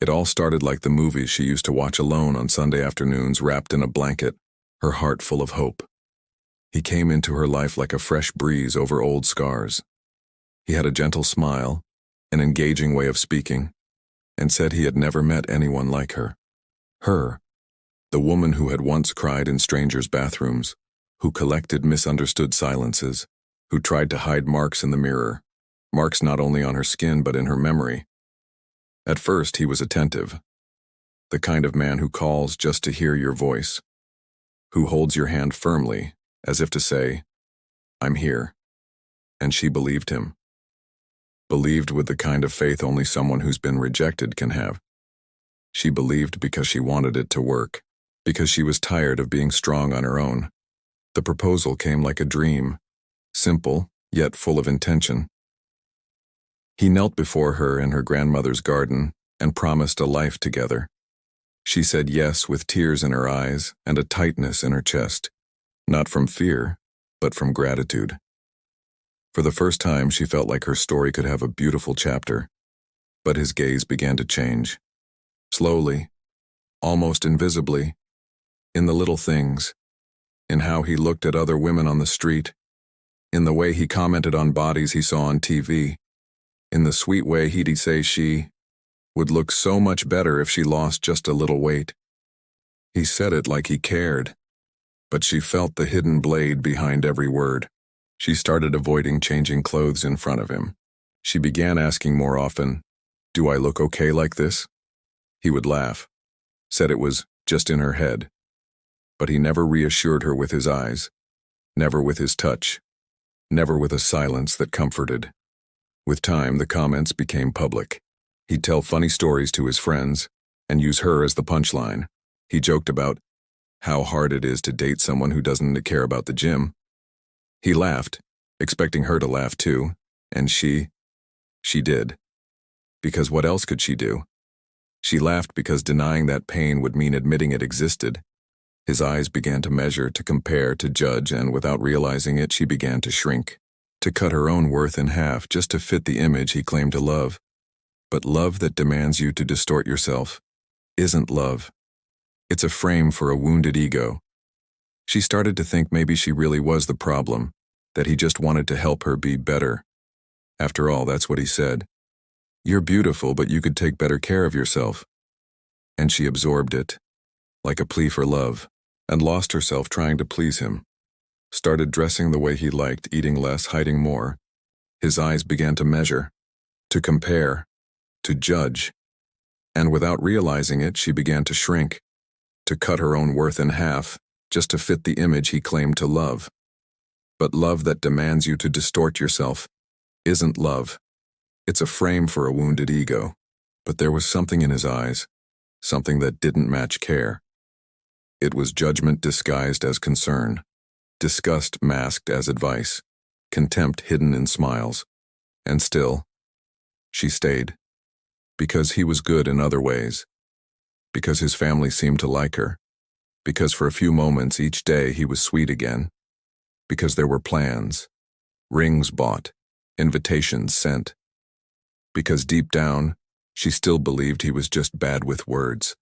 It all started like the movies she used to watch alone on Sunday afternoons, wrapped in a blanket, her heart full of hope. He came into her life like a fresh breeze over old scars. He had a gentle smile, an engaging way of speaking, and said he had never met anyone like her. Her, the woman who had once cried in strangers' bathrooms, who collected misunderstood silences, who tried to hide marks in the mirror, marks not only on her skin but in her memory. At first he was attentive, the kind of man who calls just to hear your voice, who holds your hand firmly, as if to say, "I'm here." And she believed him. Believed with the kind of faith only someone who's been rejected can have. She believed because she wanted it to work, because she was tired of being strong on her own. The proposal came like a dream, simple, yet full of intention. He knelt before her in her grandmother's garden and promised a life together. She said yes with tears in her eyes and a tightness in her chest, not from fear, but from gratitude. For the first time, she felt like her story could have a beautiful chapter, but his gaze began to change. Slowly, almost invisibly, in the little things, in how he looked at other women on the street, in the way he commented on bodies he saw on TV, in the sweet way he'd say she would look so much better if she lost just a little weight. He said it like he cared, but she felt the hidden blade behind every word. She started avoiding changing clothes in front of him. She began asking more often, "Do I look okay like this?" He would laugh, said it was just in her head. But he never reassured her with his eyes, never with his touch, never with a silence that comforted. With time, the comments became public. He'd tell funny stories to his friends and use her as the punchline. He joked about how hard it is to date someone who doesn't care about the gym. He laughed, expecting her to laugh too, and she did. Because what else could she do? She laughed because denying that pain would mean admitting it existed. His eyes began to measure, to compare, to judge, and without realizing it, she began to shrink, to cut her own worth in half just to fit the image he claimed to love. But love that demands you to distort yourself isn't love. It's a frame for a wounded ego. She started to think maybe she really was the problem, that he just wanted to help her be better. After all, that's what he said. "You're beautiful, but you could take better care of yourself." And she absorbed it, like a plea for love, and lost herself trying to please him. Started dressing the way he liked, eating less, hiding more. His eyes began to measure, to compare, to judge. And without realizing it, she began to shrink, to cut her own worth in half, just to fit the image he claimed to love. But love that demands you to distort yourself isn't love. It's a frame for a wounded ego. But there was something in his eyes, something that didn't match care. It was judgment disguised as concern, disgust masked as advice, contempt hidden in smiles. And still, she stayed. Because he was good in other ways. Because his family seemed to like her. Because for a few moments each day he was sweet again. Because there were plans, rings bought, invitations sent. Because deep down, she still believed he was just bad with words,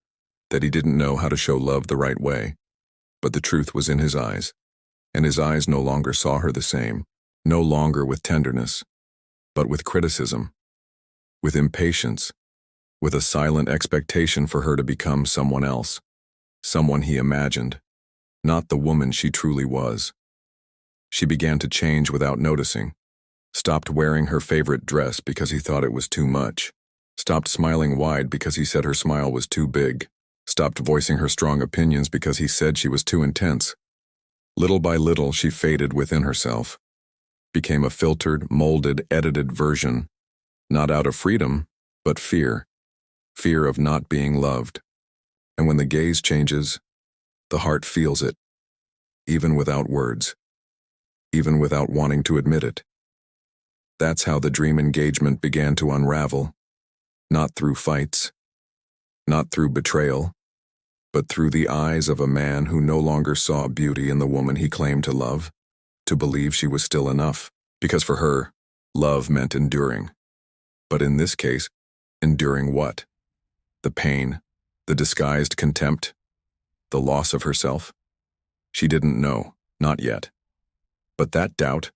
that he didn't know how to show love the right way. But the truth was in his eyes, and his eyes no longer saw her the same, no longer with tenderness, but with criticism, with impatience, with a silent expectation for her to become someone else, someone he imagined, not the woman she truly was. She began to change without noticing, stopped wearing her favorite dress because he thought it was too much, stopped smiling wide because he said her smile was too big, stopped voicing her strong opinions because he said she was too intense. Little by little, she faded within herself, became a filtered, molded, edited version, not out of freedom, but fear. Fear of not being loved. And when the gaze changes, the heart feels it, even without words, even without wanting to admit it. That's how the dream engagement began to unravel, not through fights, not through betrayal, but through the eyes of a man who no longer saw beauty in the woman he claimed to love, to believe she was still enough, because for her, love meant enduring. But in this case, enduring what? The pain, the disguised contempt, the loss of herself? She didn't know, not yet. But that doubt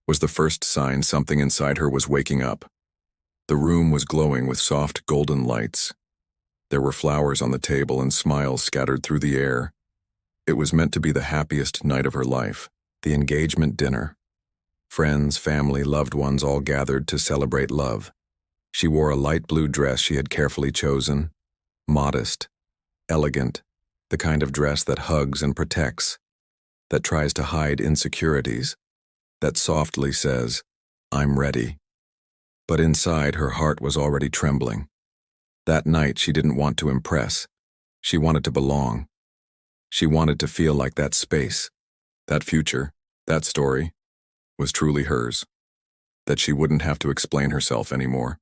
was the first sign something inside her was waking up. The room was glowing with soft golden lights. There were flowers on the table and smiles scattered through the air. It was meant to be the happiest night of her life, the engagement dinner. Friends, family, loved ones all gathered to celebrate love. She wore a light blue dress she had carefully chosen, modest, elegant, the kind of dress that hugs and protects, that tries to hide insecurities, that softly says, "I'm ready." But inside, her heart was already trembling. That night, she didn't want to impress. She wanted to belong. She wanted to feel like that space, that future, that story, was truly hers. That she wouldn't have to explain herself anymore.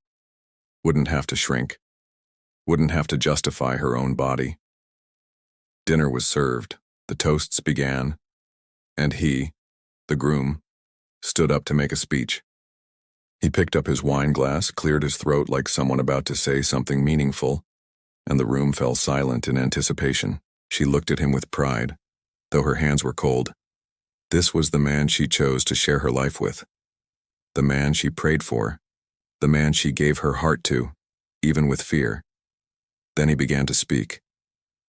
Wouldn't have to shrink. Wouldn't have to justify her own body. Dinner was served. The toasts began. And he, the groom, stood up to make a speech. He picked up his wine glass, cleared his throat like someone about to say something meaningful, and the room fell silent in anticipation. She looked at him with pride, though her hands were cold. This was the man she chose to share her life with. The man she prayed for. The man she gave her heart to, even with fear. Then he began to speak.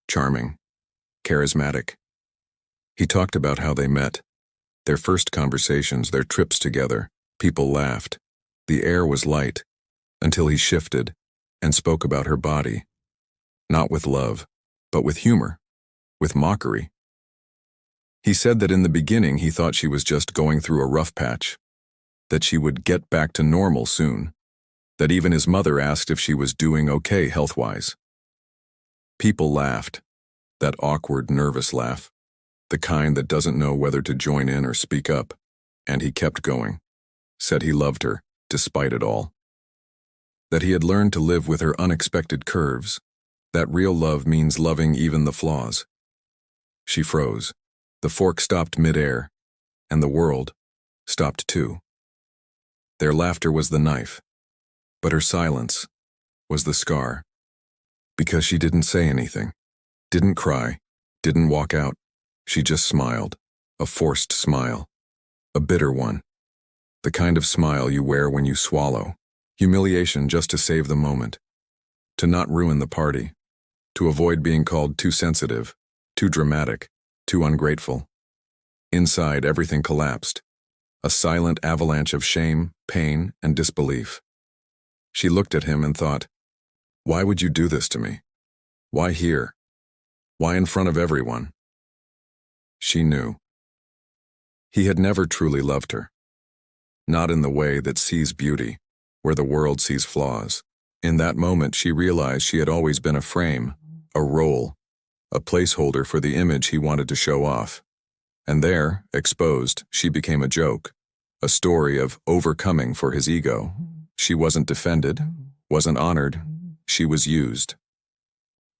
Charming. Charismatic. He talked about how they met. Their first conversations, their trips together. People laughed. The air was light, until he shifted and spoke about her body. Not with love, but with humor, with mockery. He said that in the beginning he thought she was just going through a rough patch, that she would get back to normal soon, that even his mother asked if she was doing okay health-wise. People laughed, that awkward, nervous laugh, the kind that doesn't know whether to join in or speak up, and he kept going, said he loved her, despite it all. That he had learned to live with her unexpected curves, that real love means loving even the flaws. She froze. The fork stopped mid-air, and the world stopped too. Their laughter was the knife, but her silence was the scar. Because she didn't say anything, didn't cry, didn't walk out. She just smiled, a forced smile, a bitter one. The kind of smile you wear when you swallow. Humiliation just to save the moment. To not ruin the party. To avoid being called too sensitive, too dramatic, too ungrateful. Inside, everything collapsed. A silent avalanche of shame, pain, and disbelief. She looked at him and thought, why would you do this to me? Why here? Why in front of everyone? She knew. He had never truly loved her. Not in the way that sees beauty, where the world sees flaws. In that moment, she realized she had always been a frame, a role, a placeholder for the image he wanted to show off. And there, exposed, she became a joke, a story of overcoming for his ego. She wasn't defended, wasn't honored, she was used.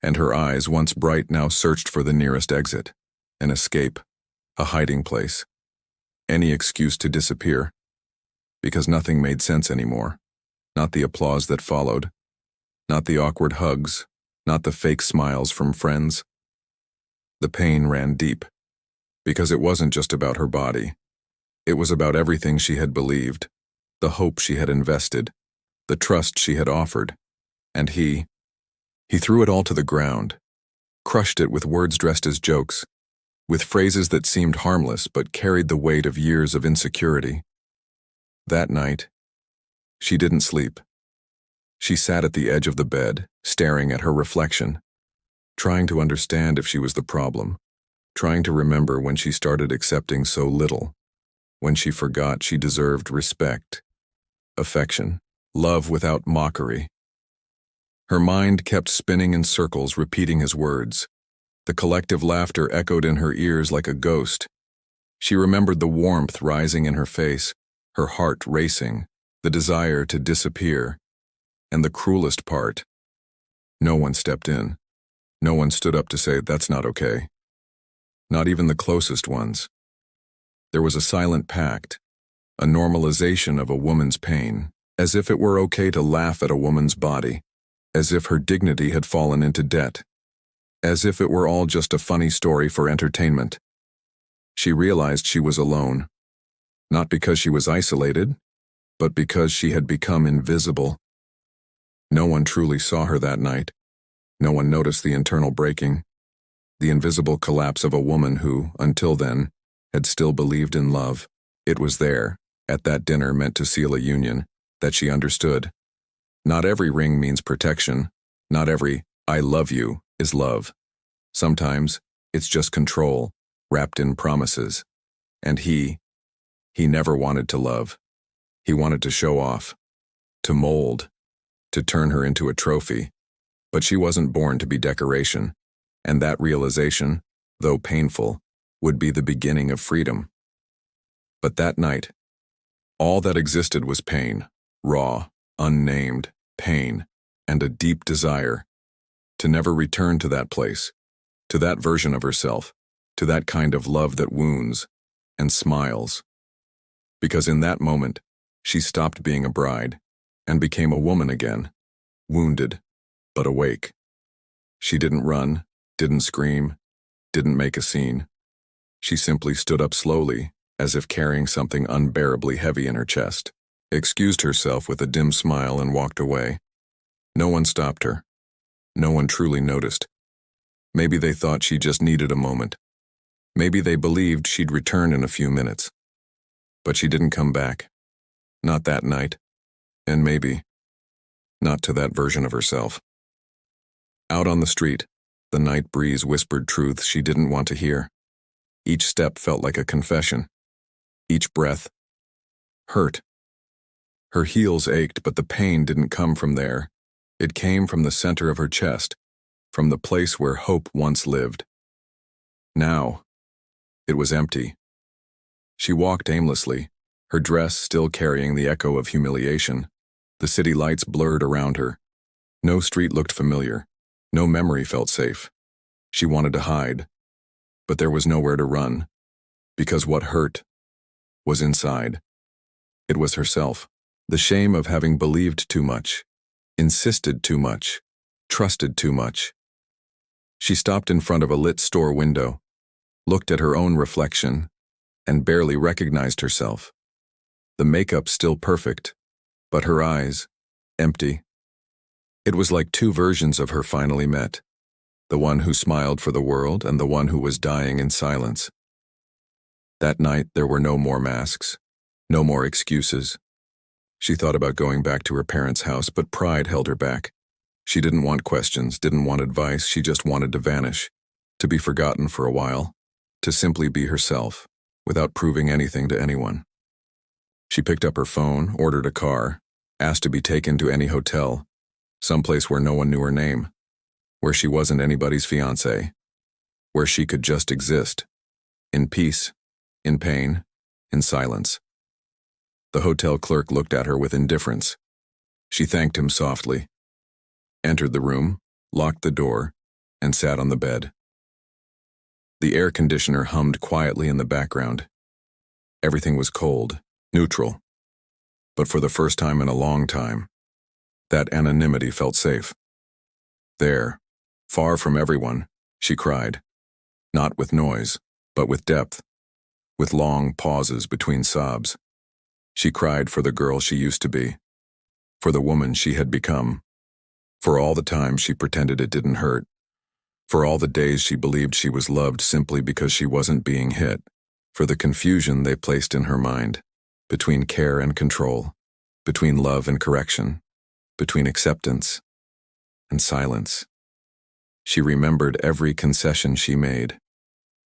And her eyes, once bright, now searched for the nearest exit, an escape, a hiding place, any excuse to disappear. Because nothing made sense anymore. Not the applause that followed. Not the awkward hugs. Not the fake smiles from friends. The pain ran deep. Because it wasn't just about her body. It was about everything she had believed. The hope she had invested. The trust she had offered. And he threw it all to the ground. Crushed it with words dressed as jokes. With phrases that seemed harmless but carried the weight of years of insecurity. That night, she didn't sleep. She sat at the edge of the bed, staring at her reflection, trying to understand if she was the problem, trying to remember when she started accepting so little, when she forgot she deserved respect, affection, love without mockery. Her mind kept spinning in circles, repeating his words. The collective laughter echoed in her ears like a ghost. She remembered the warmth rising in her face, her heart racing, the desire to disappear. And the cruelest part, no one stepped in. No one stood up to say, that's not okay. Not even the closest ones. There was a silent pact, a normalization of a woman's pain, as if it were okay to laugh at a woman's body, as if her dignity had fallen into debt, as if it were all just a funny story for entertainment. She realized she was alone, not because she was isolated, but because she had become invisible. No one truly saw her that night. No one noticed the internal breaking, the invisible collapse of a woman who, until then, had still believed in love. It was there, at that dinner meant to seal a union, that she understood. Not every ring means protection. Not every "I love you" is love. Sometimes, it's just control, wrapped in promises. And he never wanted to love. He wanted to show off, to mold, to turn her into a trophy. But she wasn't born to be decoration, and that realization, though painful, would be the beginning of freedom. But that night, all that existed was pain, raw, unnamed pain, and a deep desire to never return to that place, to that version of herself, to that kind of love that wounds and smiles. Because in that moment, she stopped being a bride and became a woman again, wounded, but awake. She didn't run, didn't scream, didn't make a scene. She simply stood up slowly, as if carrying something unbearably heavy in her chest, excused herself with a dim smile and walked away. No one stopped her. No one truly noticed. Maybe they thought she just needed a moment. Maybe they believed she'd return in a few minutes. But she didn't come back. Not that night. And maybe not to that version of herself. Out on the street, the night breeze whispered truths she didn't want to hear. Each step felt like a confession. Each breath hurt. Her heels ached, but the pain didn't come from there. It came from the center of her chest, from the place where hope once lived. Now, it was empty. She walked aimlessly, her dress still carrying the echo of humiliation. The city lights blurred around her. No street looked familiar. No memory felt safe. She wanted to hide, but there was nowhere to run, because what hurt was inside. It was herself. The shame of having believed too much, insisted too much, trusted too much. She stopped in front of a lit store window, looked at her own reflection, and barely recognized herself. The makeup still perfect, but her eyes, empty. It was like two versions of her finally met, the one who smiled for the world and the one who was dying in silence. That night there were no more masks, no more excuses. She thought about going back to her parents' house, but pride held her back. She didn't want questions, didn't want advice, she just wanted to vanish, to be forgotten for a while, to simply be herself, without proving anything to anyone. She picked up her phone, ordered a car, asked to be taken to any hotel, someplace where no one knew her name, where she wasn't anybody's fiancé, where she could just exist, in peace, in pain, in silence. The hotel clerk looked at her with indifference. She thanked him softly, entered the room, locked the door, and sat on the bed. The air conditioner hummed quietly in the background. Everything was cold, neutral. But for the first time in a long time, that anonymity felt safe. There, far from everyone, she cried. Not with noise, but with depth, with long pauses between sobs. She cried for the girl she used to be, for the woman she had become, for all the time she pretended it didn't hurt, for all the days she believed she was loved simply because she wasn't being hit, for the confusion they placed in her mind, between care and control, between love and correction, between acceptance and silence. She remembered every concession she made,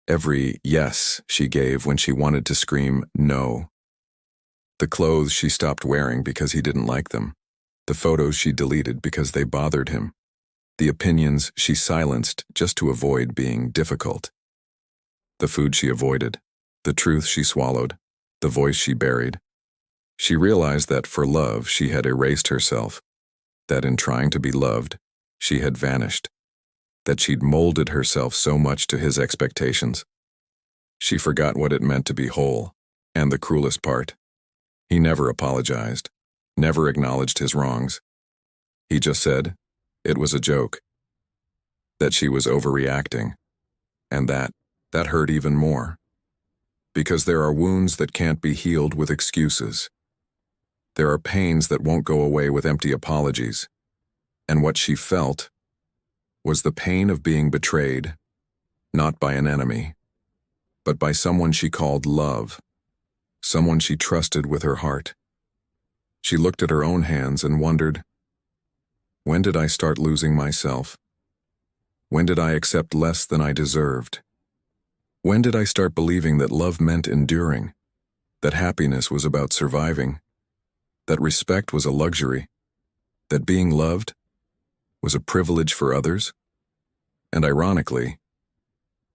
every yes she gave when she wanted to scream no. The clothes she stopped wearing because he didn't like them, the photos she deleted because they bothered him, the opinions she silenced just to avoid being difficult, the food she avoided, the truth she swallowed, the voice she buried. She realized that for love she had erased herself, that in trying to be loved, she had vanished, that she'd molded herself so much to his expectations. She forgot what it meant to be whole, and the cruelest part, he never apologized, never acknowledged his wrongs. He just said, it was a joke, that she was overreacting, and that hurt even more. Because there are wounds that can't be healed with excuses. There are pains that won't go away with empty apologies. And what she felt was the pain of being betrayed, not by an enemy, but by someone she called love, someone she trusted with her heart. She looked at her own hands and wondered, when did I start losing myself? When did I accept less than I deserved? When did I start believing that love meant enduring, that happiness was about surviving, that respect was a luxury, that being loved was a privilege for others? And ironically,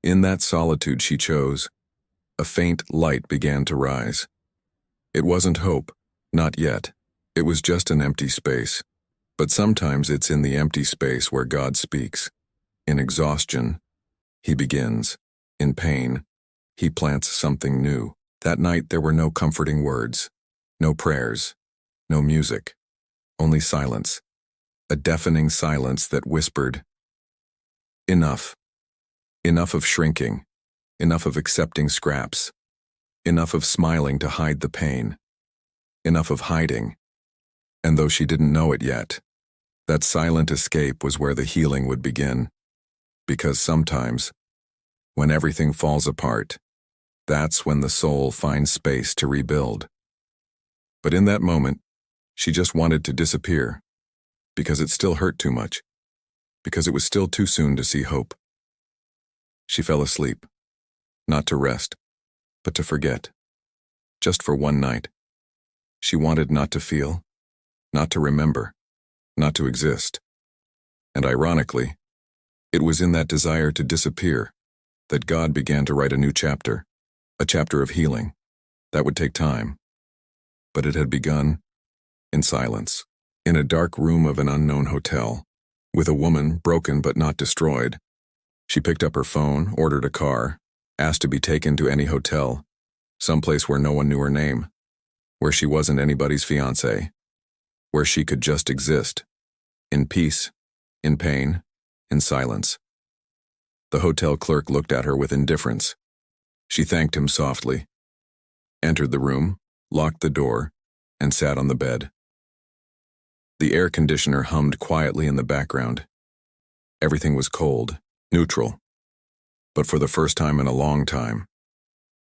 in that solitude she chose, a faint light began to rise. It wasn't hope, not yet. It was just an empty space. But sometimes it's in the empty space where God speaks. In exhaustion, he begins. In pain, he plants something new. That night there were no comforting words, no prayers, no music, only silence. A deafening silence that whispered, enough. Enough of shrinking, enough of accepting scraps, enough of smiling to hide the pain, enough of hiding. And though she didn't know it yet, that silent escape was where the healing would begin. Because sometimes, when everything falls apart, that's when the soul finds space to rebuild. But in that moment, she just wanted to disappear, because it still hurt too much, because it was still too soon to see hope. She fell asleep, not to rest, but to forget. Just for one night. She wanted not to feel, not to remember, not to exist. And ironically, it was in that desire to disappear that God began to write a new chapter, a chapter of healing. That would take time. But it had begun in silence, in a dark room of an unknown hotel, with a woman broken but not destroyed. She picked up her phone, ordered a car, asked to be taken to any hotel, someplace where no one knew her name, where she wasn't anybody's fiancé, where she could just exist, in peace, in pain, in silence. The hotel clerk looked at her with indifference. She thanked him softly, entered the room, locked the door, and sat on the bed. The air conditioner hummed quietly in the background. Everything was cold, neutral. But for the first time in a long time,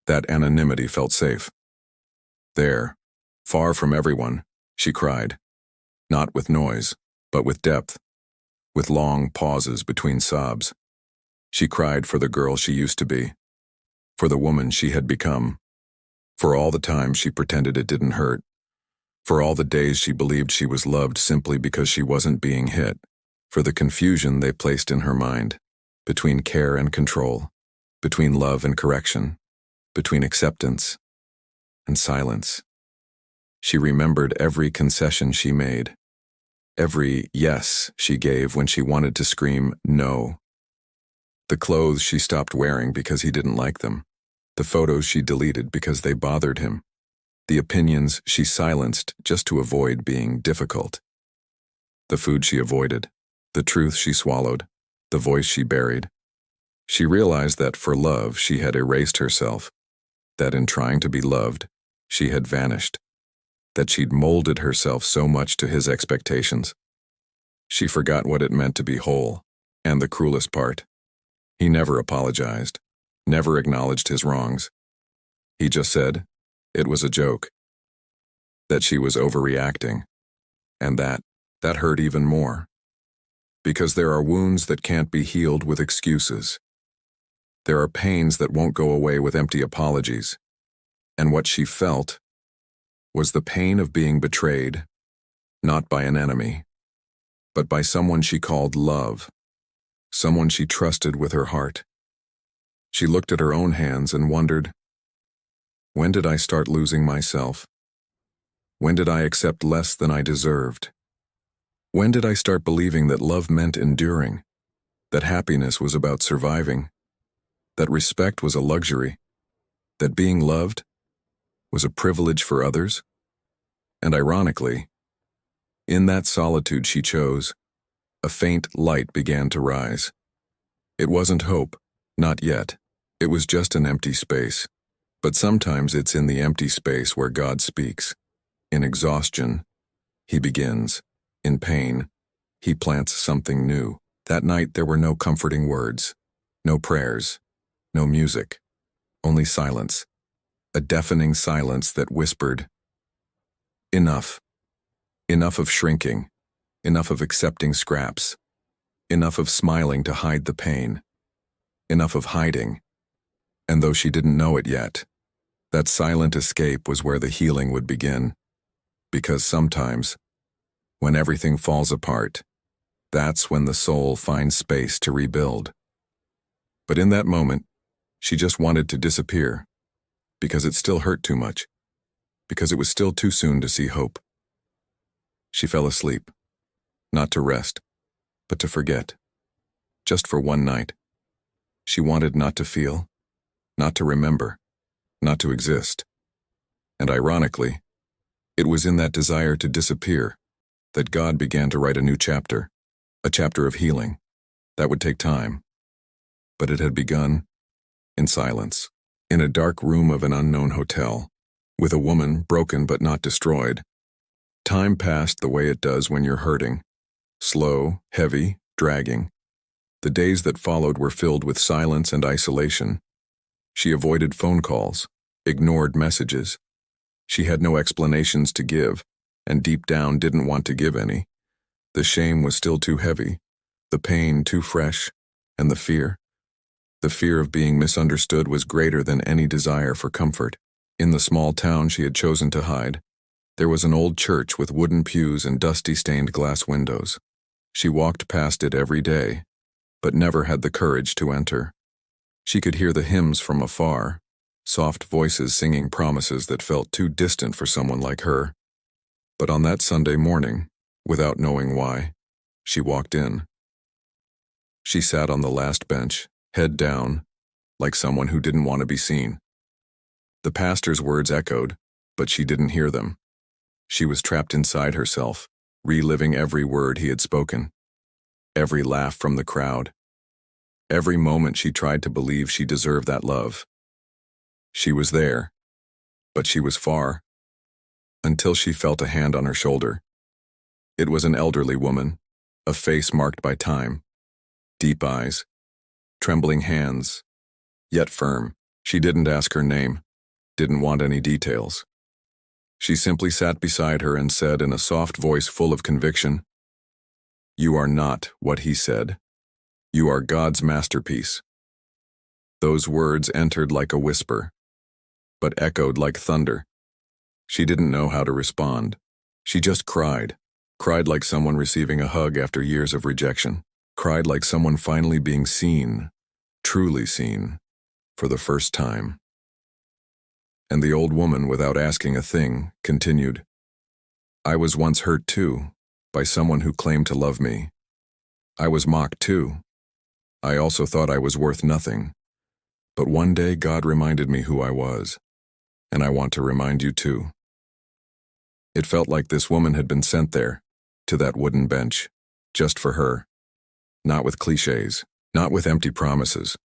that anonymity felt safe. There, far from everyone, she cried, not with noise, but with depth, with long pauses between sobs. She cried for the girl she used to be, for the woman she had become, for all the time she pretended it didn't hurt, for all the days she believed she was loved simply because she wasn't being hit, for the confusion they placed in her mind, between care and control, between love and correction, between acceptance and silence. She remembered every concession she made, every yes she gave when she wanted to scream no. The clothes she stopped wearing because he didn't like them, the photos she deleted because they bothered him, the opinions she silenced just to avoid being difficult, the food she avoided, the truth she swallowed, the voice she buried. She realized that for love she had erased herself, that in trying to be loved, she had vanished, that she'd molded herself so much to his expectations. She forgot what it meant to be whole, and the cruelest part, he never apologized, never acknowledged his wrongs. He just said, it was a joke, that she was overreacting, and that hurt even more. Because there are wounds that can't be healed with excuses. There are pains that won't go away with empty apologies. And what she felt was the pain of being betrayed, not by an enemy, but by someone she called love, someone she trusted with her heart. She looked at her own hands and wondered, when did I start losing myself? When did I accept less than I deserved? When did I start believing that love meant enduring, that happiness was about surviving, that respect was a luxury, that being loved was a privilege for others? And ironically, in that solitude she chose, A faint light began to rise. It wasn't hope, not yet. It was just an empty space. But sometimes it's in the empty space where God speaks. In exhaustion, he begins. In pain, he plants something new. That night there were no comforting words, no prayers, no music, only silence. A deafening silence that whispered, "Enough. Enough of shrinking. Enough of accepting scraps. Enough of smiling to hide the pain. Enough of hiding." And though she didn't know it yet, that silent escape was where the healing would begin. Because sometimes, when everything falls apart, that's when the soul finds space to rebuild. But in that moment, she just wanted to disappear, because it still hurt too much, because it was still too soon to see hope. She fell asleep, not to rest, but to forget. Just for one night. She wanted not to feel, not to remember, not to exist. And ironically, it was in that desire to disappear that God began to write a new chapter, a chapter of healing. That would take time. But it had begun in silence, in a dark room of an unknown hotel, with a woman broken but not destroyed. Time passed the way it does when you're hurting. Slow, heavy, dragging. The days that followed were filled with silence and isolation. She avoided phone calls, ignored messages. She had no explanations to give, and deep down didn't want to give any. The shame was still too heavy, the pain too fresh, and the fear of being misunderstood was greater than any desire for comfort. In the small town she had chosen to hide, there was an old church with wooden pews and dusty stained glass windows. She walked past it every day, but never had the courage to enter. She could hear the hymns from afar, soft voices singing promises that felt too distant for someone like her. But on that Sunday morning, without knowing why, she walked in. She sat on the last bench, head down, like someone who didn't want to be seen. The pastor's words echoed, but she didn't hear them. She was trapped inside herself, reliving every word he had spoken, every laugh from the crowd, every moment she tried to believe she deserved that love. She was there, but she was far, until she felt a hand on her shoulder. It was an elderly woman, a face marked by time, deep eyes, trembling hands, yet firm. She didn't ask her name, didn't want any details. She simply sat beside her and said in a soft voice full of conviction, "You are not what he said. You are God's masterpiece." Those words entered like a whisper, but echoed like thunder. She didn't know how to respond. She just cried like someone receiving a hug after years of rejection, cried like someone finally being seen, truly seen, for the first time. And the old woman, without asking a thing, continued, "I was once hurt too, by someone who claimed to love me. I was mocked too. I also thought I was worth nothing. But one day God reminded me who I was, and I want to remind you too." It felt like this woman had been sent there, to that wooden bench, just for her. Not with cliches, not with empty promises,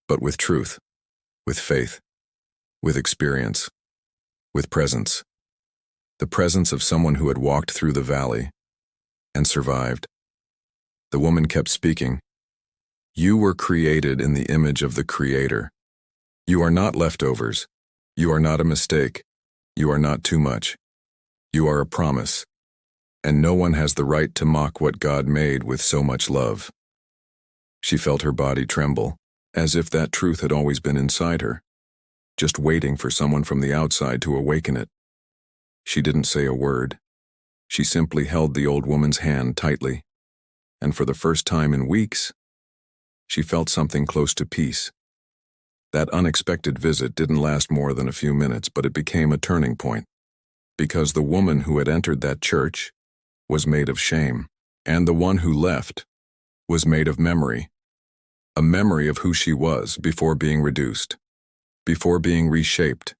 but with truth, with faith, with experience, with presence. The presence of someone who had walked through the valley and survived. The woman kept speaking. "You were created in the image of the Creator. You are not leftovers. You are not a mistake. You are not too much. You are a promise. And no one has the right to mock what God made with so much love." She felt her body tremble, as if that truth had always been inside her, just waiting for someone from the outside to awaken it. She didn't say a word. She simply held the old woman's hand tightly, and for the first time in weeks, she felt something close to peace. That unexpected visit didn't last more than a few minutes, but it became a turning point, because the woman who had entered that church was made of shame, and the one who left was made of memory, a memory of who she was before being reduced, before being reshaped,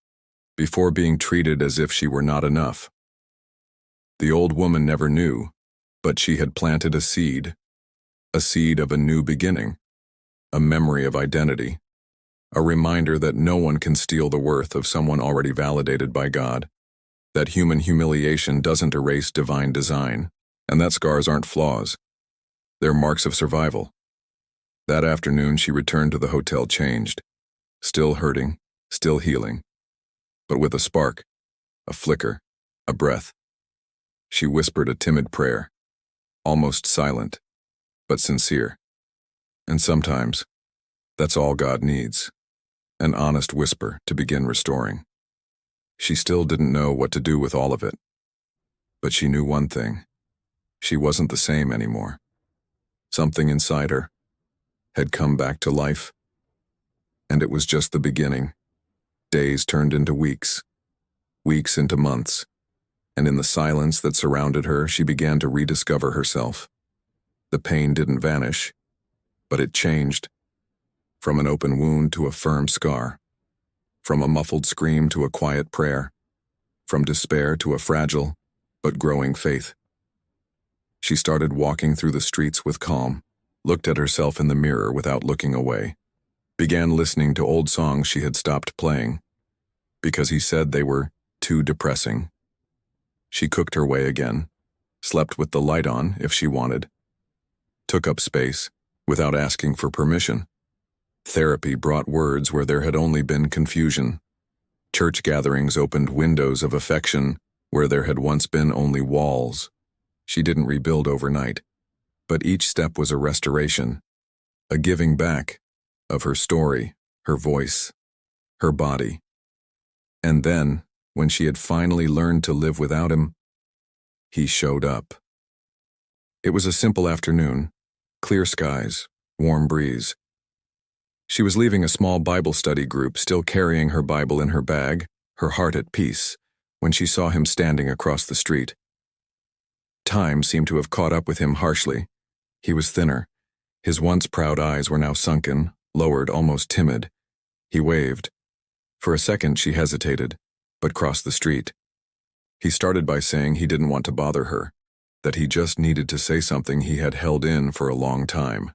before being treated as if she were not enough. The old woman never knew, but she had planted a seed a seed of a new beginning, a memory of identity, a reminder that no one can steal the worth of someone already validated by God, that human humiliation doesn't erase divine design, and that scars aren't flaws. They're marks of survival. That afternoon, she returned to the hotel changed, still hurting, still healing, but with a spark, a flicker, a breath. She whispered a timid prayer, almost silent, but sincere. And sometimes, that's all God needs, an honest whisper to begin restoring. She still didn't know what to do with all of it, but she knew one thing. She wasn't the same anymore. Something inside her had come back to life, and it was just the beginning. Days turned into weeks, weeks into months, and in the silence that surrounded her, she began to rediscover herself. The pain didn't vanish, but it changed, from an open wound to a firm scar, from a muffled scream to a quiet prayer, from despair to a fragile but growing faith. She started walking through the streets with calm, looked at herself in the mirror without looking away, began listening to old songs she had stopped playing, because he said they were too depressing. She cooked her way again, slept with the light on if she wanted, took up space without asking for permission. Therapy brought words where there had only been confusion. Church gatherings opened windows of affection where there had once been only walls. She didn't rebuild overnight, but each step was a restoration, a giving back of her story, her voice, her body. And then, when she had finally learned to live without him, he showed up. It was a simple afternoon, clear skies, warm breeze. She was leaving a small Bible study group, still carrying her Bible in her bag, her heart at peace, when she saw him standing across the street. Time seemed to have caught up with him harshly. He was thinner. His once proud eyes were now sunken, lowered, almost timid. He waved. For a second she hesitated, but crossed the street. He started by saying he didn't want to bother her, that he just needed to say something he had held in for a long time.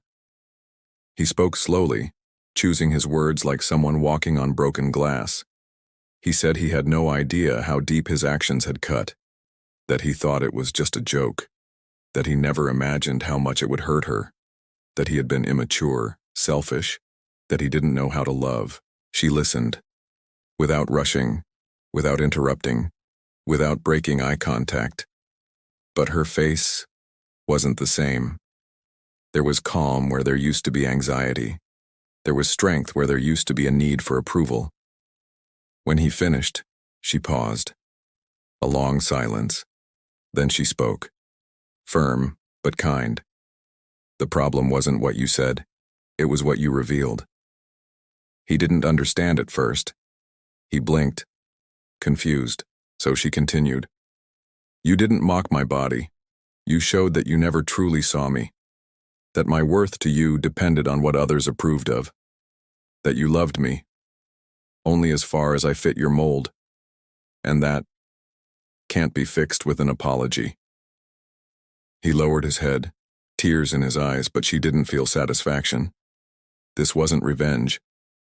He spoke slowly, choosing his words like someone walking on broken glass. He said he had no idea how deep his actions had cut, that he thought it was just a joke, that he never imagined how much it would hurt her, that he had been immature, selfish, that he didn't know how to love. She listened, without rushing, without interrupting, without breaking eye contact. But her face wasn't the same. There was calm where there used to be anxiety. There was strength where there used to be a need for approval. When he finished, she paused. A long silence. Then she spoke. Firm, but kind. The problem wasn't what you said. It was what you revealed. He didn't understand at first. He blinked, confused, so she continued. You didn't mock my body. You showed that you never truly saw me. That my worth to you depended on what others approved of. That you loved me, only as far as I fit your mold. And that can't be fixed with an apology. He lowered his head, tears in his eyes, but she didn't feel satisfaction. This wasn't revenge.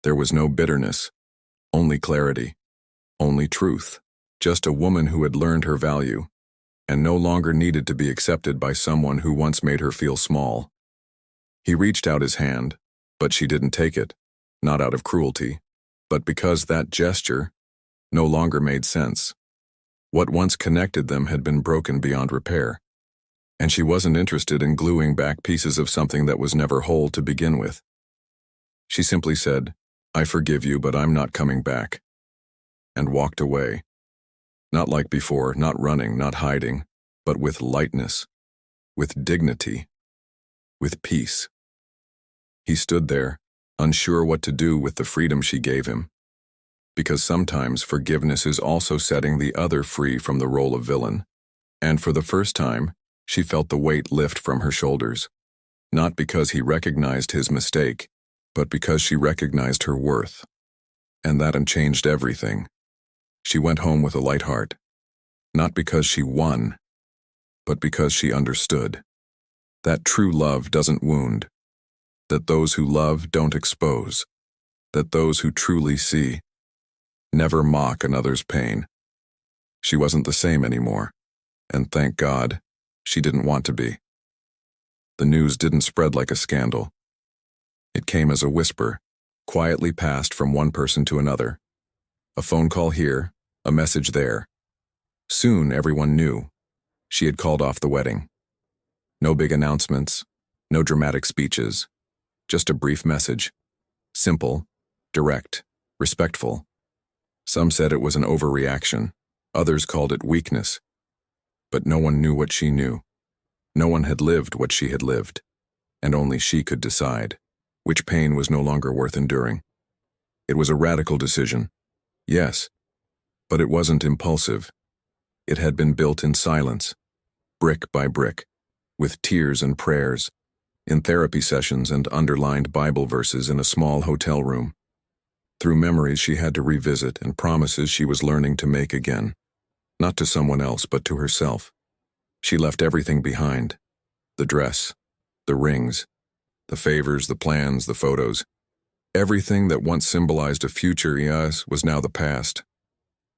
There was no bitterness, only clarity, only truth. Just a woman who had learned her value and no longer needed to be accepted by someone who once made her feel small. He reached out his hand, but she didn't take it, not out of cruelty, but because that gesture no longer made sense. What once connected them had been broken beyond repair, and she wasn't interested in gluing back pieces of something that was never whole to begin with. She simply said, I forgive you, but I'm not coming back, and walked away. Not like before, not running, not hiding, but with lightness, with dignity, with peace. He stood there, unsure what to do with the freedom she gave him, because sometimes forgiveness is also setting the other free from the role of villain. And for the first time, she felt the weight lift from her shoulders, not because he recognized his mistake, but because she recognized her worth. And that changed everything. She went home with a light heart, not because she won, but because she understood. that true love doesn't wound, that those who love don't expose, that those who truly see never mock another's pain. She wasn't the same anymore, and thank God, she didn't want to be. The news didn't spread like a scandal. It came as a whisper, quietly passed from one person to another. A phone call here, a message there. Soon everyone knew. She had called off the wedding. No big announcements, no dramatic speeches, just a brief message. Simple, direct, respectful. Some said it was an overreaction. Others called it weakness. But no one knew what she knew. No one had lived what she had lived, and only she could decide which pain was no longer worth enduring. It was a radical decision, yes, but it wasn't impulsive. It had been built in silence, brick by brick, with tears and prayers, in therapy sessions and underlined Bible verses in a small hotel room. Through memories she had to revisit and promises she was learning to make again, not to someone else but to herself. She left everything behind, the dress, the rings, the favors, the plans, the photos. Everything that once symbolized a future, yes, was now the past.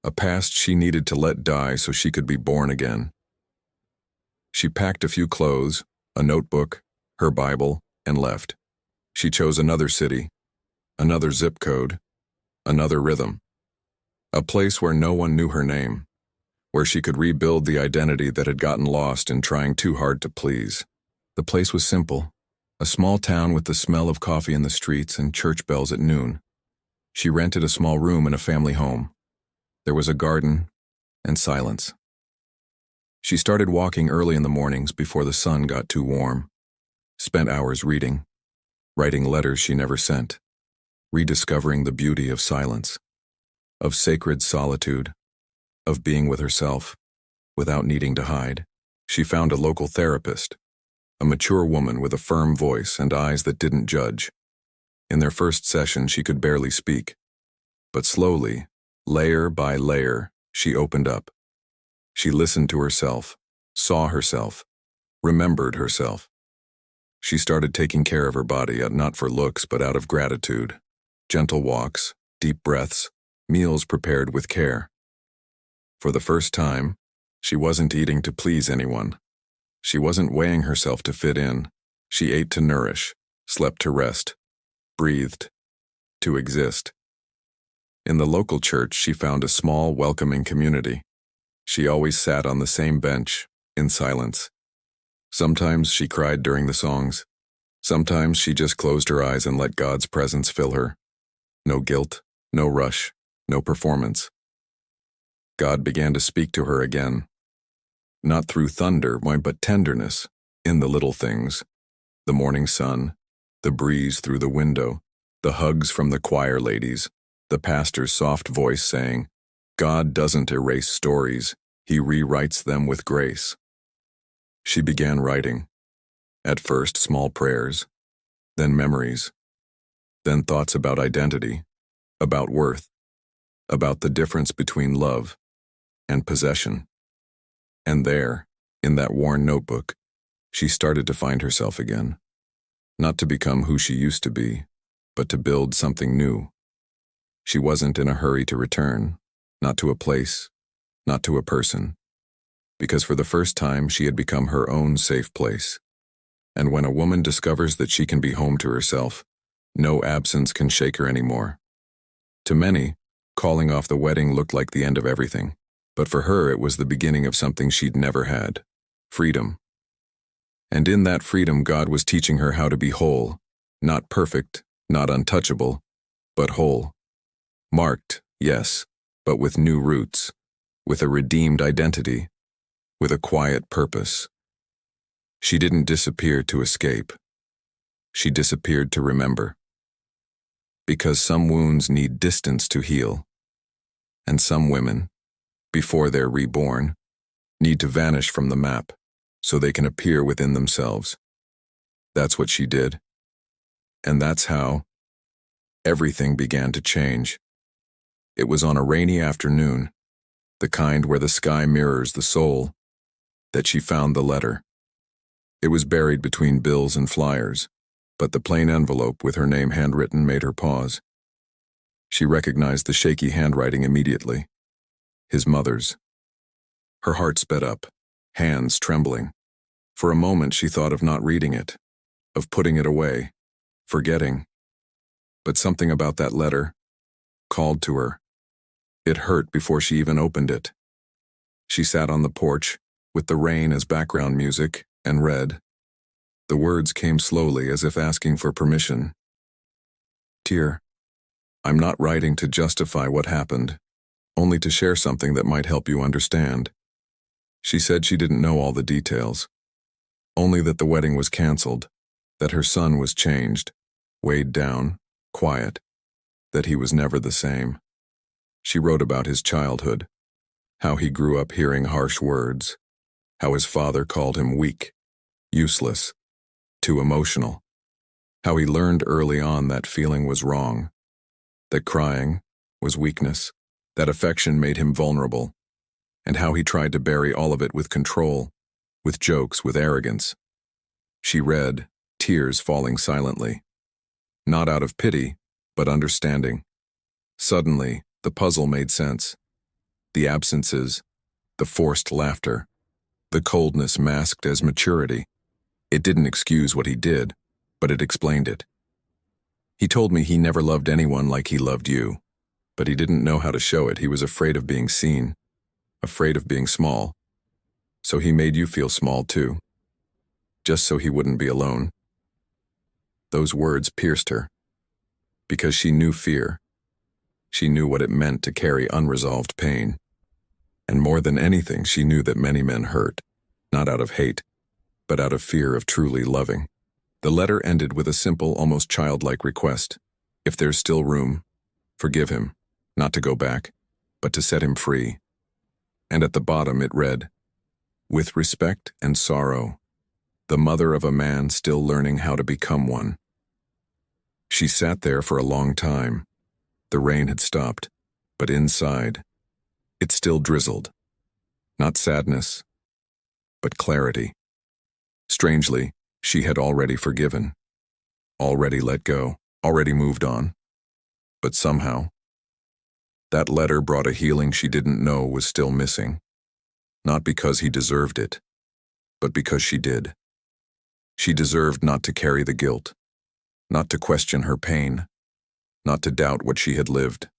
A past she needed to let die so she could be born again. She packed a few clothes, a notebook, her Bible, and left. She chose another city, another zip code, another rhythm. A place where no one knew her name, where she could rebuild the identity that had gotten lost in trying too hard to please. The place was simple, a small town with the smell of coffee in the streets and church bells at noon. She rented a small room in a family home. There was a garden and silence. She started walking early in the mornings before the sun got too warm, spent hours reading, writing letters she never sent, rediscovering the beauty of silence, of sacred solitude, of being with herself, without needing to hide. She found a local therapist, a mature woman with a firm voice and eyes that didn't judge. In their first session, she could barely speak. But slowly, layer by layer, she opened up. She listened to herself, saw herself, remembered herself. She started taking care of her body, not for looks but out of gratitude. Gentle walks, deep breaths, meals prepared with care. For the first time, she wasn't eating to please anyone. She wasn't weighing herself to fit in. She ate to nourish, slept to rest, breathed to exist. In the local church, she found a small, welcoming community. She always sat on the same bench, in silence. Sometimes she cried during the songs. Sometimes she just closed her eyes and let God's presence fill her. No guilt, no rush, no performance. God began to speak to her again. Not through thunder, but tenderness, in the little things. The morning sun, the breeze through the window, the hugs from the choir ladies, the pastor's soft voice saying, God doesn't erase stories, he rewrites them with grace. She began writing. At first, small prayers, then memories, then thoughts about identity, about worth, about the difference between love and possession. And there, in that worn notebook, she started to find herself again. Not to become who she used to be, but to build something new. She wasn't in a hurry to return, not to a place, not to a person, because for the first time she had become her own safe place. And when a woman discovers that she can be home to herself, no absence can shake her anymore. To many, calling off the wedding looked like the end of everything, but for her it was the beginning of something she'd never had, freedom. And in that freedom, God was teaching her how to be whole, not perfect, not untouchable, but whole. Marked, yes, but with new roots, with a redeemed identity, with a quiet purpose. She didn't disappear to escape. She disappeared to remember. Because some wounds need distance to heal, and some women, before they're reborn, need to vanish from the map so they can appear within themselves. That's what she did. And that's how everything began to change. It was on a rainy afternoon, the kind where the sky mirrors the soul, that she found the letter. It was buried between bills and flyers, but the plain envelope with her name handwritten made her pause. She recognized the shaky handwriting immediately. His mother's. Her heart sped up, hands trembling. For a moment she thought of not reading it, of putting it away, forgetting. But something about that letter called to her. It hurt before she even opened it. She sat on the porch, with the rain as background music, and read. The words came slowly as if asking for permission. Dear, I'm not writing to justify what happened, only to share something that might help you understand. She said she didn't know all the details, only that the wedding was canceled, that her son was changed, weighed down, quiet, that he was never the same. She wrote about his childhood, how he grew up hearing harsh words, how his father called him weak, useless, too emotional, how he learned early on that feeling was wrong, that crying was weakness, that affection made him vulnerable, and how he tried to bury all of it with control, with jokes, with arrogance. She read, tears falling silently. Not out of pity, but understanding. Suddenly, the puzzle made sense. The absences, the forced laughter, the coldness masked as maturity. It didn't excuse what he did, but it explained it. He told me he never loved anyone like he loved you, but he didn't know how to show it. He was afraid of being seen, afraid of being small. So he made you feel small too, just so he wouldn't be alone. Those words pierced her, because she knew fear. She knew what it meant to carry unresolved pain. And more than anything, she knew that many men hurt, not out of hate, but out of fear of truly loving. The letter ended with a simple, almost childlike request. If there's still room, forgive him, not to go back, but to set him free. And at the bottom it read, with respect and sorrow, the mother of a man still learning how to become one. She sat there for a long time. The rain had stopped, but inside, it still drizzled. Not sadness, but clarity. Strangely, she had already forgiven, already let go, already moved on. But somehow, that letter brought a healing she didn't know was still missing. Not because he deserved it, but because she did. She deserved not to carry the guilt, not to question her pain, not to doubt what she had lived.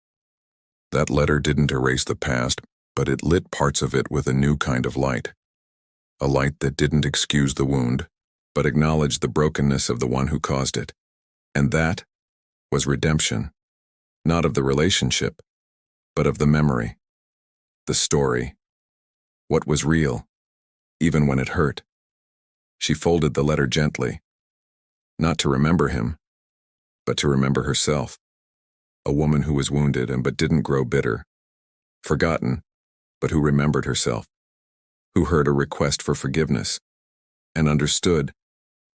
That letter didn't erase the past, but it lit parts of it with a new kind of light. A light that didn't excuse the wound, but acknowledged the brokenness of the one who caused it. And that was redemption, not of the relationship, but of the memory, the story, what was real, even when it hurt. She folded the letter gently, not to remember him, but to remember herself, a woman who was wounded and but didn't grow bitter, forgotten, but who remembered herself, who heard a request for forgiveness, and understood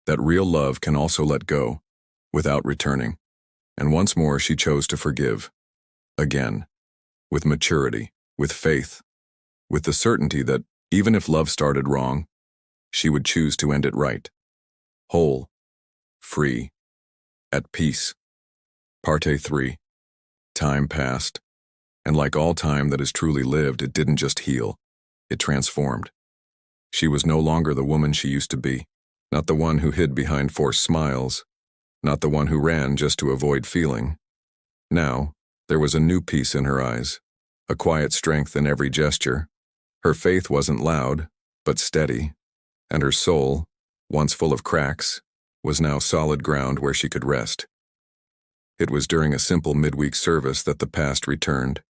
that real love can also let go without returning. And once more she chose to forgive, again, with maturity, with faith, with the certainty that even if love started wrong, she would choose to end it right, whole, free, at peace. Parte 3. Time passed, and like all time that is truly lived, it didn't just heal, it transformed. She was no longer the woman she used to be, not the one who hid behind forced smiles, not the one who ran just to avoid feeling. Now, there was a new peace in her eyes, a quiet strength in every gesture. Her faith wasn't loud, but steady, and her soul, once full of cracks, was now solid ground where she could rest. It was during a simple midweek service that the past returned,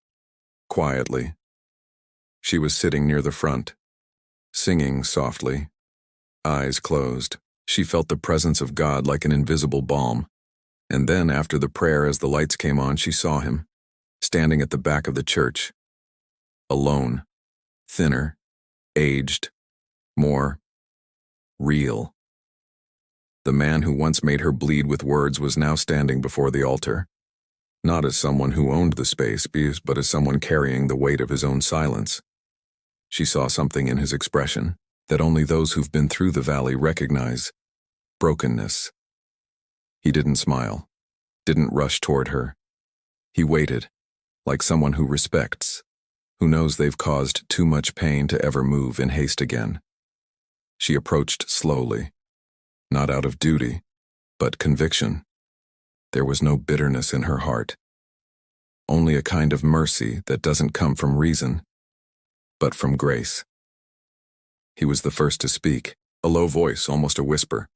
quietly. She was sitting near the front, singing softly, eyes closed. She felt the presence of God like an invisible balm. And then, after the prayer, as the lights came on, she saw him, standing at the back of the church, alone, thinner, aged, more real. The man who once made her bleed with words was now standing before the altar, not as someone who owned the space, but as someone carrying the weight of his own silence. She saw something in his expression, that only those who've been through the valley recognize: brokenness. He didn't smile, didn't rush toward her. He waited, like someone who respects, who knows they've caused too much pain to ever move in haste again. She approached slowly, not out of duty, but conviction. There was no bitterness in her heart, only a kind of mercy that doesn't come from reason, but from grace. He was the first to speak, a low voice, almost a whisper.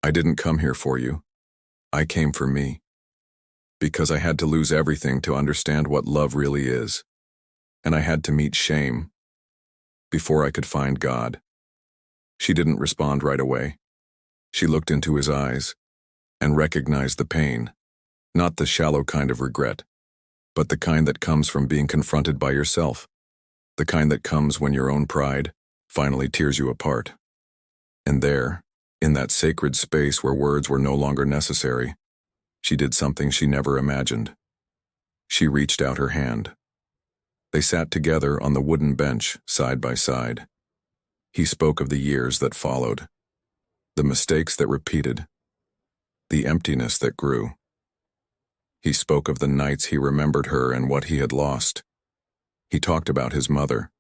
"I didn't come here for you. I came for me. Because I had to lose everything to understand what love really is. And I had to meet shame before I could find God." She didn't respond right away. She looked into his eyes and recognized the pain, not the shallow kind of regret, but the kind that comes from being confronted by yourself, the kind that comes when your own pride finally tears you apart. And there, in that sacred space where words were no longer necessary, she did something she never imagined. She reached out her hand. They sat together on the wooden bench, side by side. He spoke of the years that followed, the mistakes that repeated, the emptiness that grew. He spoke of the nights he remembered her and what he had lost. He talked about his mother,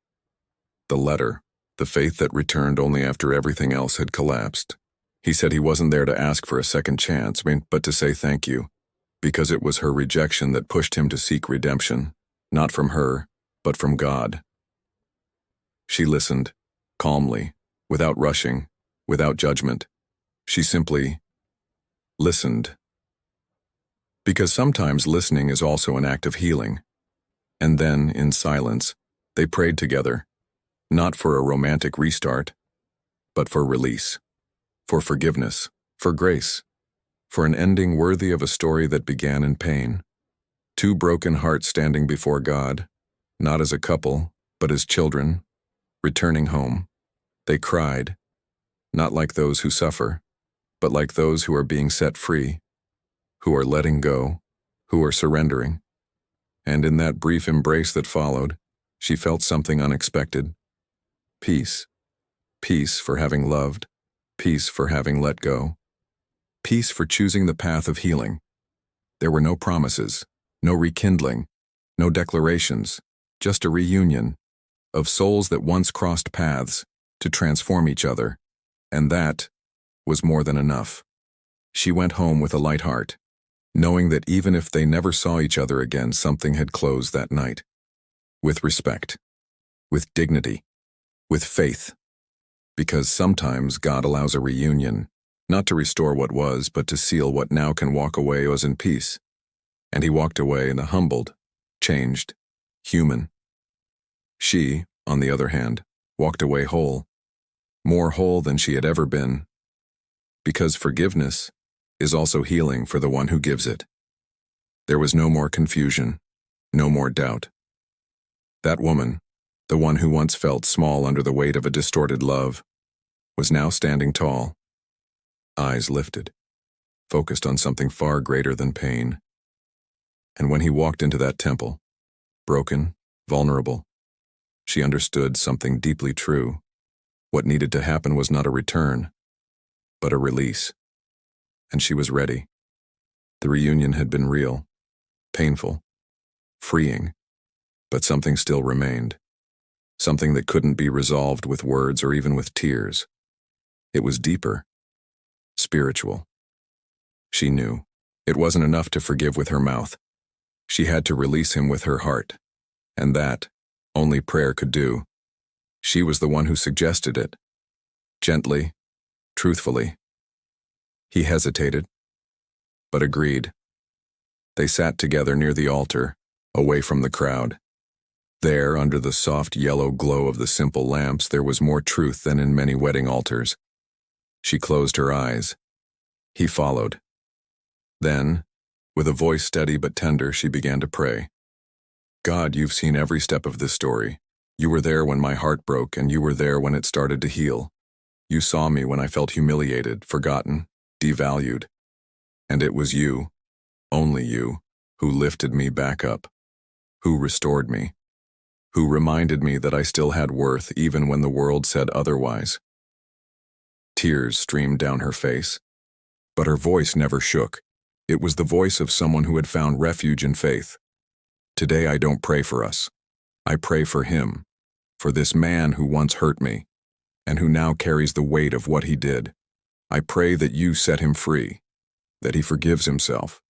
the letter, the faith that returned only after everything else had collapsed. He said he wasn't there to ask for a second chance, but to say thank you, because it was her rejection that pushed him to seek redemption, not from her, but from God. She listened, calmly, without rushing, without judgment. She simply listened. Because sometimes listening is also an act of healing. And then, in silence, they prayed together, not for a romantic restart, but for release, for forgiveness, for grace, for an ending worthy of a story that began in pain. Two broken hearts standing before God, not as a couple, but as children, returning home. They cried, not like those who suffer, but like those who are being set free, who are letting go, who are surrendering. And in that brief embrace that followed, she felt something unexpected. Peace. Peace for having loved. Peace for having let go. Peace for choosing the path of healing. There were no promises, no rekindling, no declarations, just a reunion of souls that once crossed paths to transform each other, and that was more than enough. She went home with a light heart, knowing that even if they never saw each other again, something had closed that night. With respect, with dignity, with faith. Because sometimes God allows a reunion, not to restore what was, but to seal what now can walk away as in peace. And he walked away in a humbled, changed, human. She, on the other hand, walked away whole, more whole than she had ever been. Because forgiveness is also healing for the one who gives it. There was no more confusion, no more doubt. That woman, the one who once felt small under the weight of a distorted love, was now standing tall, eyes lifted, focused on something far greater than pain. And when he walked into that temple, broken, vulnerable, she understood something deeply true. What needed to happen was not a return, but a release. And she was ready. The reunion had been real, painful, freeing, but something still remained. Something that couldn't be resolved with words or even with tears. It was deeper, spiritual. She knew. It wasn't enough to forgive with her mouth. She had to release him with her heart. And that, only prayer could do. She was the one who suggested it. Gently, truthfully. He hesitated, but agreed. They sat together near the altar, away from the crowd. There, under the soft yellow glow of the simple lamps, there was more truth than in many wedding altars. She closed her eyes. He followed. Then, with a voice steady but tender, she began to pray. God, you've seen every step of this story. You were there when my heart broke, and you were there when it started to heal. You saw me when I felt humiliated, forgotten, devalued. And it was you, only you, who lifted me back up, who restored me. who reminded me that I still had worth even when the world said otherwise. Tears streamed down her face, but her voice never shook. It was the voice of someone who had found refuge in faith. Today I don't pray for us. I pray for him, for this man who once hurt me, and who now carries the weight of what he did. I pray that you set him free, that he forgives himself,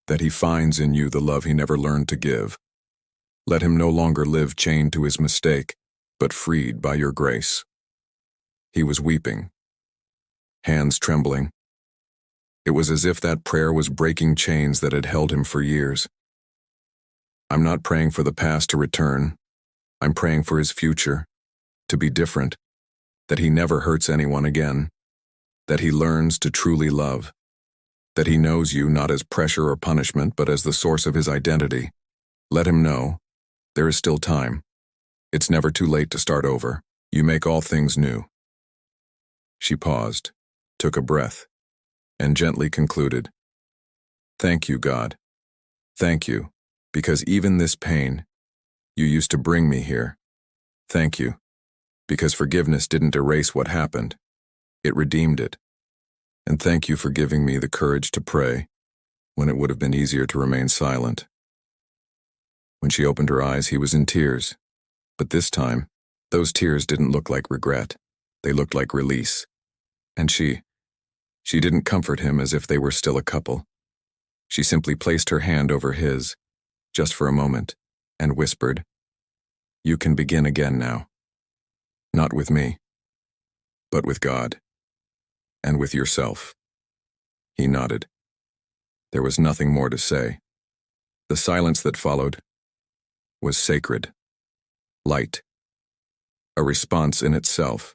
that he finds in you the love he never learned to give. Let him no longer live chained to his mistake, but freed by your grace. He was weeping, hands trembling. It was as if that prayer was breaking chains that had held him for years. I'm not praying for the past to return. I'm praying for his future, to be different, that he never hurts anyone again, that he learns to truly love, that he knows you not as pressure or punishment, but as the source of his identity. Let him know, there is still time. It's never too late to start over. You make all things new. She paused, took a breath, and gently concluded, Thank you, God. Thank you, because even this pain, you used to bring me here. Thank you, because forgiveness didn't erase what happened. It redeemed it. And thank you for giving me the courage to pray when it would have been easier to remain silent. When she opened her eyes, he was in tears. But this time, those tears didn't look like regret. They looked like release. And she didn't comfort him as if they were still a couple. She simply placed her hand over his, just for a moment, and whispered, You can begin again now. Not with me, but with God. And with yourself. He nodded. There was nothing more to say. The silence that followed was sacred, light, a response in itself.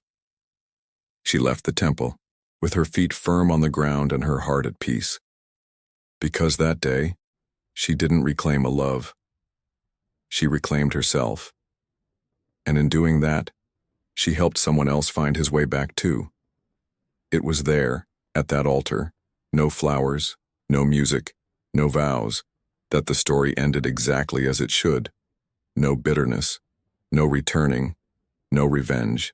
She left the temple, with her feet firm on the ground and her heart at peace. Because that day, she didn't reclaim a love. She reclaimed herself. And in doing that, she helped someone else find his way back too. It was there, at that altar, no flowers, no music, no vows, that the story ended exactly as it should. No bitterness, no returning, no revenge,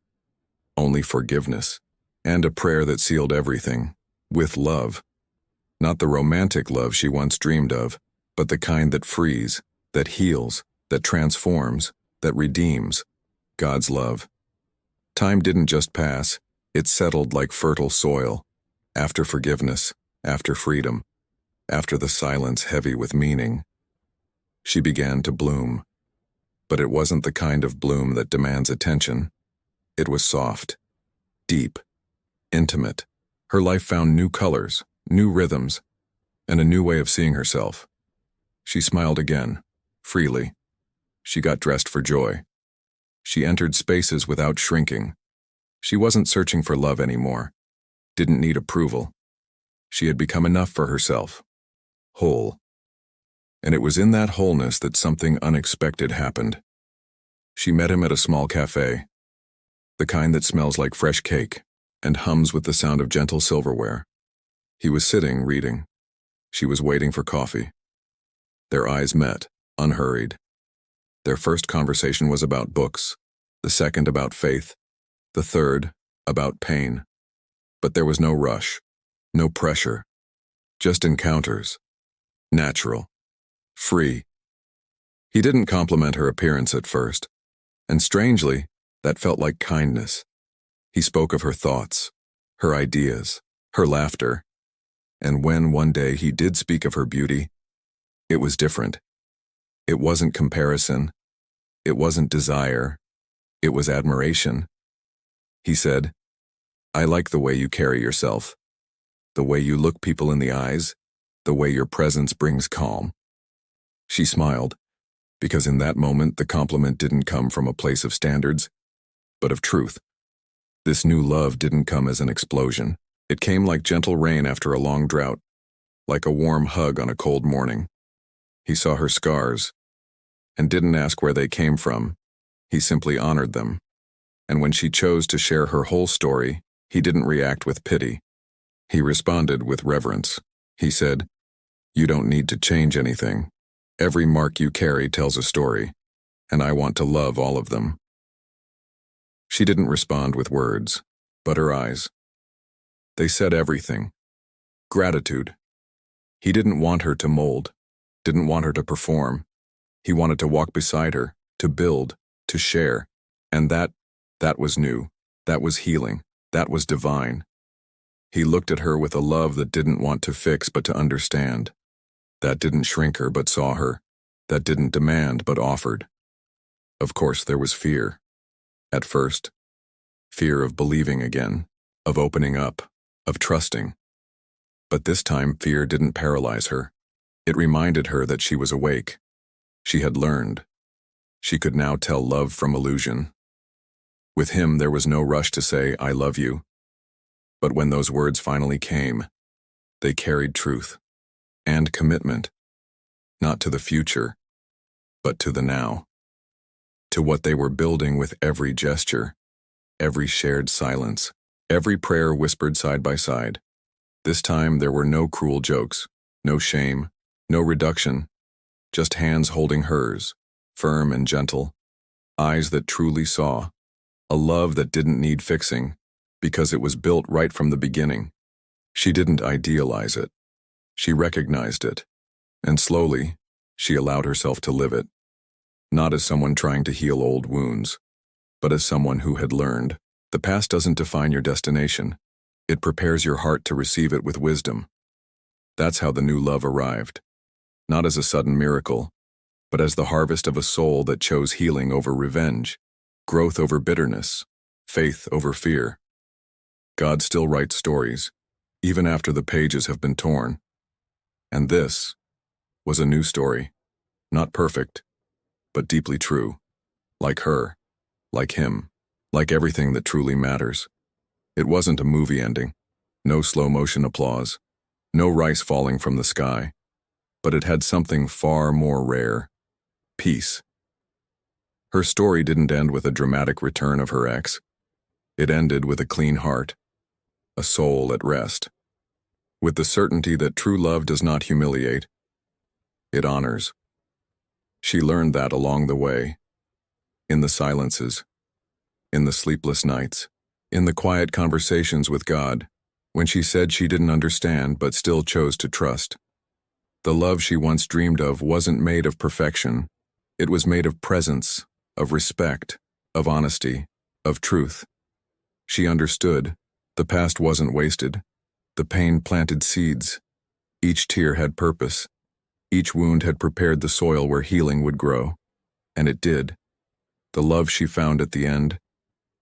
only forgiveness, and a prayer that sealed everything, with love. Not the romantic love she once dreamed of, but the kind that frees, that heals, that transforms, that redeems. God's love. Time didn't just pass, it settled like fertile soil, after forgiveness, after freedom, after the silence heavy with meaning. She began to bloom. But it wasn't the kind of bloom that demands attention. It was soft, deep, intimate. Her life found new colors, new rhythms, and a new way of seeing herself. She smiled again, freely. She got dressed for joy. She entered spaces without shrinking. She wasn't searching for love anymore, didn't need approval. She had become enough for herself, whole. And it was in that wholeness that something unexpected happened. She met him at a small cafe, the kind that smells like fresh cake and hums with the sound of gentle silverware. He was sitting, reading. She was waiting for coffee. Their eyes met, unhurried. Their first conversation was about books, the second about faith, the third about pain. But there was no rush, no pressure, just encounters, natural, free. He didn't compliment her appearance at first, and strangely, that felt like kindness. He spoke of her thoughts, her ideas, her laughter, and when one day he did speak of her beauty, it was different. It wasn't comparison, it wasn't desire, it was admiration. He said, I like the way you carry yourself, the way you look people in the eyes, the way your presence brings calm. She smiled, because in that moment the compliment didn't come from a place of standards, but of truth. This new love didn't come as an explosion. It came like gentle rain after a long drought, like a warm hug on a cold morning. He saw her scars, and didn't ask where they came from. He simply honored them. And when she chose to share her whole story, he didn't react with pity. He responded with reverence. He said, You don't need to change anything. Every mark you carry tells a story. and I want to love all of them." She didn't respond with words, but her eyes. They said everything. Gratitude. He didn't want her to mold, didn't want her to perform. He wanted to walk beside her, to build, to share. And that was new. That was healing. That was divine. He looked at her with a love that didn't want to fix but to understand. That didn't shrink her but saw her. That didn't demand but offered. Of course, there was fear. At first, fear of believing again, of opening up, of trusting. But this time, fear didn't paralyze her. It reminded her that she was awake. She had learned. She could now tell love from illusion. With him, there was no rush to say, "I love you." But when those words finally came, they carried truth and commitment, not to the future, but to the now, to what they were building with every gesture, every shared silence, every prayer whispered side by side. This time there were no cruel jokes, no shame, no reduction, just hands holding hers, firm and gentle, eyes that truly saw, a love that didn't need fixing, because it was built right from the beginning. She didn't idealize it. She recognized it, and slowly, she allowed herself to live it, not as someone trying to heal old wounds, but as someone who had learned. The past doesn't define your destination. It prepares your heart to receive it with wisdom. That's how the new love arrived, not as a sudden miracle, but as the harvest of a soul that chose healing over revenge, growth over bitterness, faith over fear. God still writes stories, even after the pages have been torn. And this was a new story, not perfect, but deeply true, like her, like him, like everything that truly matters. It wasn't a movie ending, no slow-motion applause, no rice falling from the sky, but it had something far more rare: peace. Her story didn't end with a dramatic return of her ex. It ended with a clean heart, a soul at rest, with the certainty that true love does not humiliate, it honors. She learned that along the way, in the silences, in the sleepless nights, in the quiet conversations with God, when she said she didn't understand but still chose to trust. The love she once dreamed of wasn't made of perfection. It was made of presence, of respect, of honesty, of truth. She understood. The past wasn't wasted. The pain planted seeds. Each tear had purpose. Each wound had prepared the soil where healing would grow. And it did. The love she found at the end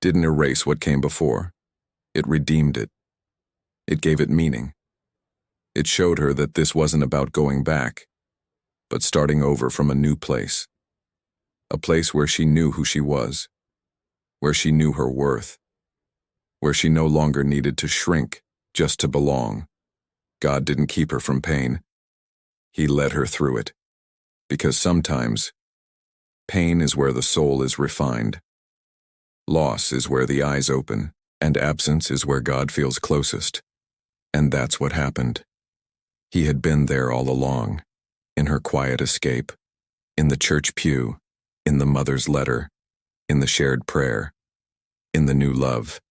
didn't erase what came before. It redeemed it. It gave it meaning. It showed her that this wasn't about going back, but starting over from a new place. A place where she knew who she was, where she knew her worth, where she no longer needed to shrink just to belong. God didn't keep her from pain. He led her through it. Because sometimes, pain is where the soul is refined. Loss is where the eyes open, and absence is where God feels closest. And that's what happened. He had been there all along, in her quiet escape, in the church pew, in the mother's letter, in the shared prayer, in the new love.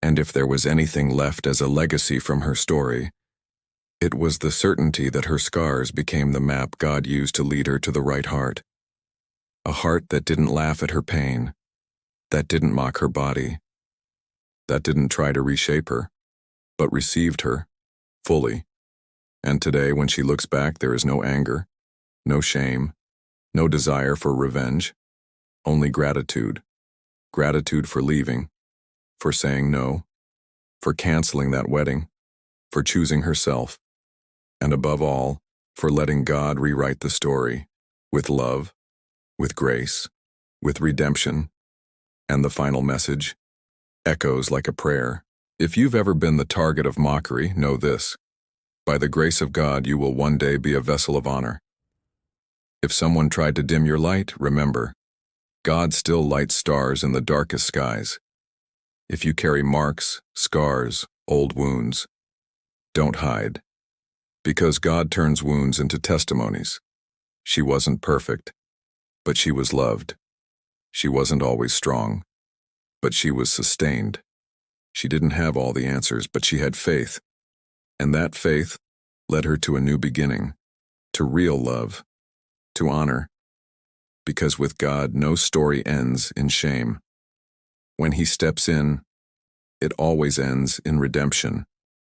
And if there was anything left as a legacy from her story, it was the certainty that her scars became the map God used to lead her to the right heart. A heart that didn't laugh at her pain, that didn't mock her body, that didn't try to reshape her, but received her, fully. And today, when she looks back, there is no anger, no shame, no desire for revenge, only gratitude. Gratitude for leaving, for saying no, for canceling that wedding, for choosing herself, and above all, for letting God rewrite the story, with love, with grace, with redemption, and the final message echoes like a prayer. If you've ever been the target of mockery, know this: by the grace of God, you will one day be a vessel of honor. If someone tried to dim your light, remember, God still lights stars in the darkest skies. If you carry marks, scars, old wounds, don't hide. Because God turns wounds into testimonies. She wasn't perfect, But she was loved. She wasn't always strong, but she was sustained. She didn't have all the answers, but she had faith. And that faith led her to a new beginning, to real love, to honor. Because with God, no story ends in shame. When He steps in, it always ends in redemption.